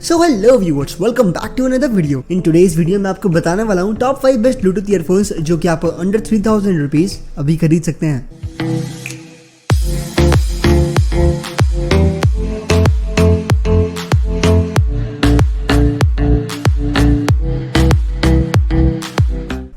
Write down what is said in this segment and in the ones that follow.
So hello viewers, welcome back to another video. In today's video में आपको बताने वाला हूँ टॉप 5 बेस्ट ब्लूटूथ ईयरफोन्स जो कि आप अंडर 3000 रुपीज अभी खरीद सकते हैं।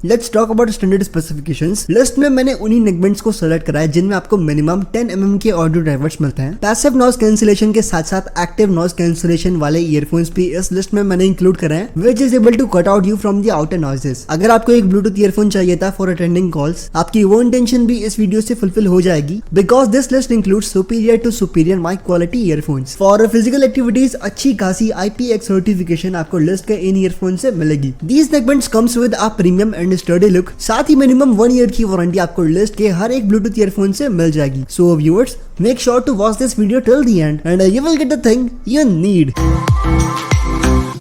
Let's talk about standard specifications. List में मैंने उन्हीं नेकबैंड्स को सेलेक्ट करा है जिनमें आपको मिनिमम 10 mm के ऑडियो ड्राइवर्स मिलते हैं। पैसिव नॉइज कैंसिलेशन के साथ साथ एक्टिव नॉइज कैंसिलेशन वाले ईयरफोन्स भी इस लिस्ट में मैंने इंक्लूड करा है, which is able to cut out you from the outer noises. अगर आपको एक ब्लूटूथ ईयरफोन चाहिए था फॉर अटेंडिंग कॉल्स, आपकी वो इंटेंशन भी इस वीडियो से फुलफिल हो जाएगी, because this list includes superior to superior mic quality earphones for physical activities. अच्छी खासी IPX सर्टिफिकेशन आपको लिस्ट के इन ईयरफोन से मिलेगी। These neckbands comes with a premium and sturdy look, साथ ही मिनिमम 1 ईयर की वारंटी आपको लिस्ट के हर एक ब्लूटूथ ईयरफोन से मिल जाएगी। So viewers, make sure to watch this video till the end and you will get the thing you need.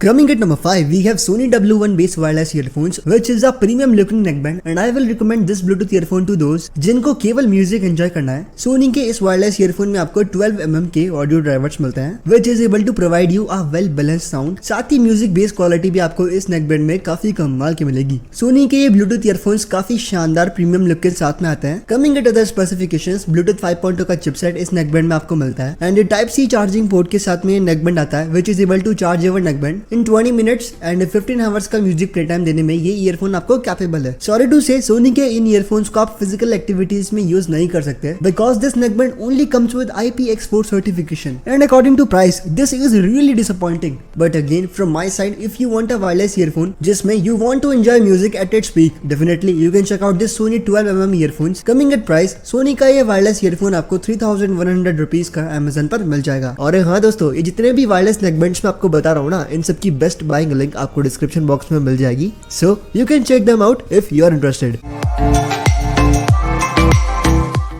Coming at number 5, we have Sony W1 based wireless earphones, which is a premium looking neckband, and I will recommend this Bluetooth earphone to those जिनको केवल music enjoy करना है। Sony के इस wireless earphone में आपको 12 mm के audio drivers मिलते हैं, which is able to provide you a well balanced sound। साथ ही म्यूजिक बेस्ड क्वालिटी भी आपको इस नेकबैंड में काफी कमाल की मिलेगी। Sony के ये ब्लूटूथ ईयरफोन्स काफी शानदार प्रीमियम लुक के साथ में आते हैं। Coming at other specifications, Bluetooth 5.2 का चिपसेट इस नेकबैंड में आपको मिलता है, एंड Type-C चार्जिंग पोर्ट के साथ में ये नेकबैंड आता है, which is able to charge your neckband in 20 minutes and 15 hours का म्यूजिक प्ले टाइम देने में ये ईयरफोन आपको कैपेबल है। सॉरी टू से, सोनी के इन ईयरफोन्स को आप फिजिकल एक्टिविटीज में यूज नहीं कर सकते, because this neckband only comes with IPX4 certification, and according to price this is really disappointing. But again from my side, if you want a wireless earphone जिसमें you want to enjoy music at its peak, definitely you can check out this Sony 12 mm earphones. Coming at price, Sony का ये wireless earphone आपको 3100 rupees का Amazon पर मिल जाएगा। और हाँ दोस्तों, ये जितने भी वायरलेस नेकबैंड्स मैं आपको बता रहा हूँ ना, इन सबकी बेस्ट बाइंग लिंक आपको डिस्क्रिप्शन बॉक्स में मिल जाएगी, so you can check them out if you are interested.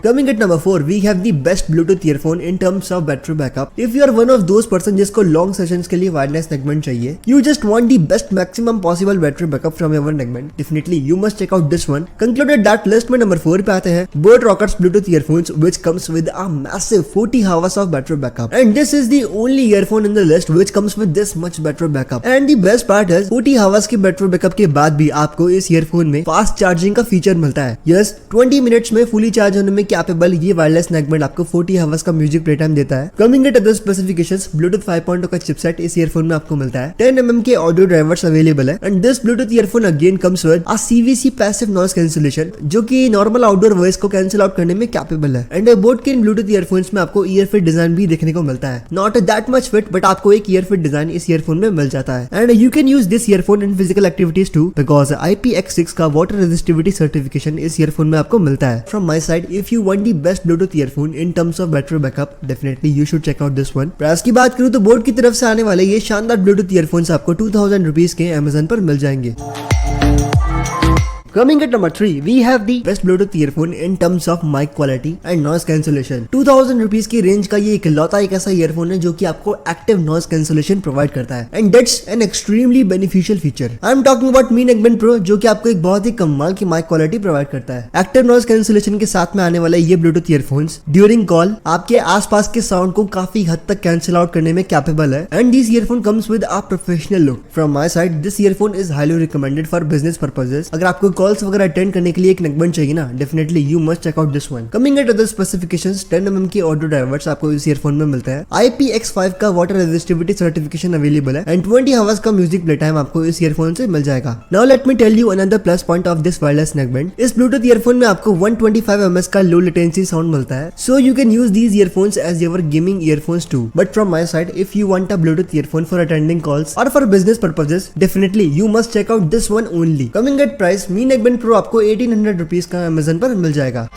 Coming at number 4, we have the best Bluetooth earphone in terms of battery backup. If you are one of those person जिसको long sessions के लिए wireless neckband चाहिए, you just want the best maximum possible battery backup from your neckband, definitely you must check out this one. Concluded that list में number 4 पे आते हैं Boat Rockers Bluetooth earphones, which comes with a massive 40 hours of battery backup, and this is the only earphone in the list which comes with this much battery backup. And the best part is 40 hours की battery backup के बाद भी आपको इस earphone में fast charging का feature मिलता है। Yes, 20 मिनट्स में fully चार्ज होने में कैपेबल ये वायरलेस नेकबैंड आपको 40 आवर्स का म्यूजिक प्ले टाइम देता है। Coming at other specifications, Bluetooth 5.2 का चिपसेट इस ईयरफोन में आपको मिलता है। 10 mm के ऑडियो ड्राइवर्स अवेलेबल है, and this Bluetooth earphone again comes with a CVC passive noise cancellation, जो कि नॉर्मल आउटडोर वॉइस को कैंसिल आउट करने में कैपेबल है। एंड बोट के इन ब्लूटूथ ईयरफोन्स में आपको ईयर फिट डिजाइन भी देखने को मिलता है। Not that much fit, but आपको एक ईयर फिट डिजाइन इस ईयरफोन में मिल जाता है। And you can use this earphone in physical activities too, because IPX6 का वाटर रेजिस्टिविटी सर्टिफिकेशन इस ईयरफोन में आपको मिलता है। From my side, if you want the best bluetooth earphone in terms of battery backup, definitely you should check out this one. Price की बात करूं तो बोट की तरफ से आने वाले ये शानदार ब्लूटूथ ईयरफोन्स आपको 2000 रुपीज के अमेजन पर मिल जाएंगे। Coming at number 3, we have the best Bluetooth earphone in terms of mic quality and noise cancellation. 2000 rupees की रेंज का ये इकलौता एक ऐसा ईयरफोन है जो कि आपको एक्टिव नॉइज कैंसिलेशन प्रोवाइड करता है, and that's an extremely beneficial feature. I am talking about me neckband pro, जो कि आपको एक बहुत ही कमाल की माइक क्वालिटी प्रोवाइड करता है। एक्टिव नॉइज कैंसिलेशन के साथ में आने वाले ये ब्लूटूथ ईयरफोन्स ड्यूरिंग कॉल आपके आसपास के साउंड को काफी हद तक कैंसिल आउट करने में कैपेबल है, and this earphone comes with a professional look. From my side, this earphone is highly recommended for business purposes. अगर आपको कॉल्स वगैरह अटेंड करने के लिए एक नेकबैंड चाहिए ना, definitely you must check out this one. Coming at other specifications, 10 mm के ऑडियो ड्राइवर्स आपको इस ईयरफोन में मिलता है। IPX5 का वाटर रेजिस्टिविटी सर्टिफिकेशन अवेलेबल है, एंड 20 आवर्स का म्यूजिक प्ले टाइम आपको इस ईयरफोन से मिल जाएगा। Now let me tell you another plus point of this wireless neckband. इस ब्लूटूथ ईयरफोन में आपको 125 ms का लो लेटेंसी साउंड मिलता है, so you can use these earphones as your gaming earphones too. But from my side, if you want a bluetooth earphone for attending calls और for business purposes, definitely you must check out this one only. Coming at price, Mi neckband pro आपको 1800 rupees का Amazon पर मिल जाएगा।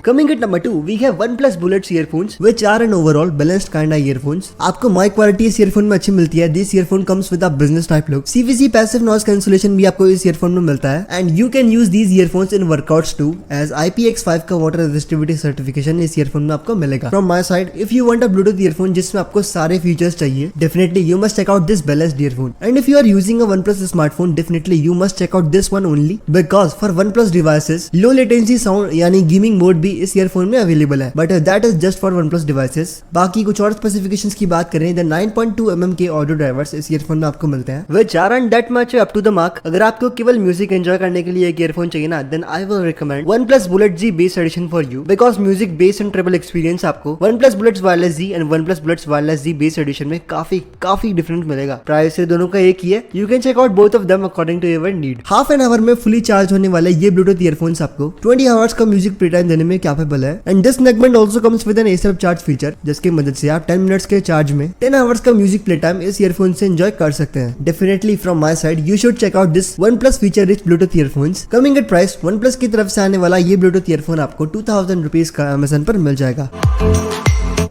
Coming at number 2, we have OnePlus Bullets earphones, which are an overall balanced kind of earphones. आपको mic quality इस earphone में अच्छी मिलती है। This earphone comes with a business type look. CVC passive noise cancellation भी आपको इस earphone में मिलता है, and you can use these earphones in workouts too, as IPX5 का वाटर रेजिस्टिविटी सर्टिफिकेशन इस ईयरफोन में आपको मिलेगा। From my side, if you want a bluetooth earphone जिसमें आपको सारे फीचर्स चाहिए, definitely you must check out this balanced earphone. And if you are using a OnePlus smartphone, definitely you must check out this one only, because for OnePlus devices low latency sound यानी gaming mode भी इस earphone में available है, but that is just for OnePlus devices. बाकी कुछ और specifications की बात करें, द 9.2 mm के ऑडियो ड्राइवर्स इस ईयरफोन में आपको मिलते हैं, which aren't that much up to the mark. अगर आपको केवल म्यूजिक एंजॉय करने के लिए एक ईयरफोन चाहिए ना, then I will recommend OnePlus Bullet Z bass edition for you, because music bass and travel experience आपको OnePlus Bullets Wireless Z and OnePlus Bullets Wireless Z bass edition में काफी different मिलेगा। प्राइस से दोनों का एक ही है। You can check out both of them according to your need. Half an hour में फुली चार्ज होने वाले ये ब्लूटूथ ईयरफोन्स आपको 20 आवर्स का म्यूजिक प्ले टाइम देने में कैपेबल है। And this neckband also comes with an ASAP charge feature, जिसकी मदद से आप 10 मिनट्स के चार्ज में 10 आवर्स का म्यूजिक प्ले टाइम इस ईयरफोन से एंजॉय कर सकते हैं। Definitely from my side you should check out this OnePlus feature rich bluetooth earphones. Coming at price, OnePlus की तरफ से आने वाला ये ब्लूटूथ ईयरफोन आपको 2000 रुपीज का Amazon पर मिल जाएगा।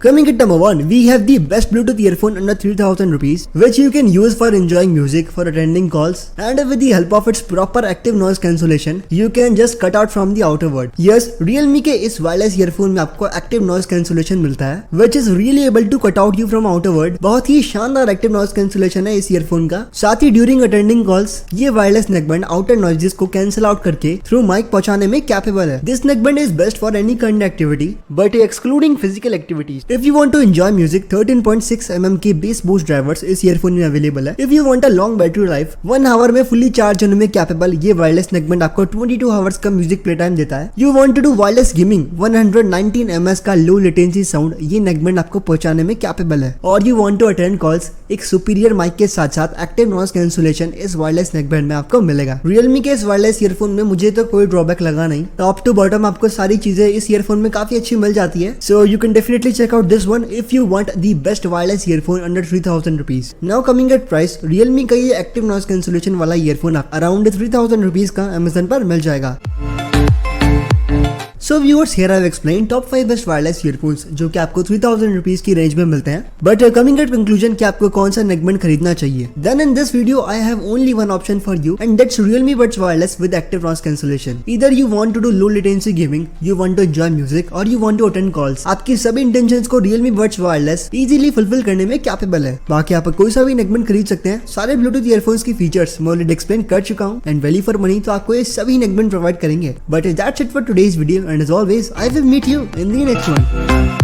Coming at number 1, we have the best Bluetooth earphone under 3000 rupees, which you can use for enjoying music, for attending calls, and with the help of its proper active noise cancellation, you can just cut out from the outer world. Yes, Realme के इस wireless earphone में आपको active noise cancellation मिलता है, which is really able to cut out you from outer world. बहुत ही शानदार active noise cancellation है इस earphone का। साथ ही during attending calls, ये wireless neckband outer noises को cancel out करके through mic पहुंचाने में capable है। This neckband is best for any kind of activity, but excluding physical activities. If you want to enjoy music, 13.6 mm के bass boost drivers इस earphone में available है। If you want a long battery life, 1 hour में fully charge होने में capable ये wireless neckband आपको 22 hours का म्यूजिक प्ले टाइम देता है। You want to do wireless gaming, 119 ms का लो लेटेंसी साउंड ये नेकबैंड आपको पहुंचाने में कैपेबल है। और you want to attend calls, एक सुपीरियर माइक के साथ साथ एक्टिव नॉइस कैंसुलेशन इस वायरलेस नेकबैंड में आपको मिलेगा। Realme के इस वायरलेस ईयरफोन में मुझे तो कोई ड्रॉबैक लगा नहीं। टॉप टू बॉटम आपको सारी चीजें इस ईयरफोन में काफी अच्छी मिल जाती है। So you can definitely check out this one if you want the best wireless earphone under 3000 rupees. Now coming at price, Realme का ये एक्टिव नॉइस कैंसुलेशन वाला ईयरफोन आप अराउंड 3000 रुपीज का Amazon पर मिल जाएगा। So viewers, here I have explained top 5 best wireless earphones जो कि आपको 3000 रुपीज की रेंज में मिलते हैं। But coming at conclusion कि आपको कौन सा नेकबैंड खरीदना चाहिए, then in this video I have only one option for you and that's Realme Buds Wireless with active noise cancellation. Either you want to do low latency gaming, you want to enjoy music or you want to attend calls, आपकी सभी intentions को Realme Buds Wireless easily fulfil करने में capable है। बाकी आप कोई सा भी नेकबैंड खरीद सकते हैं। सारे ब्लूटूथ ईयरफोन्स की फीचर्स मैं ऑलरेडी एक्सप्लेन कर चुका हूँ एंड वैल्यू फॉर मनी तो आपको ये सभी नेकबैंड प्रोवाइड करेंगे। But that's it for today's video and as always I will meet you in the next one.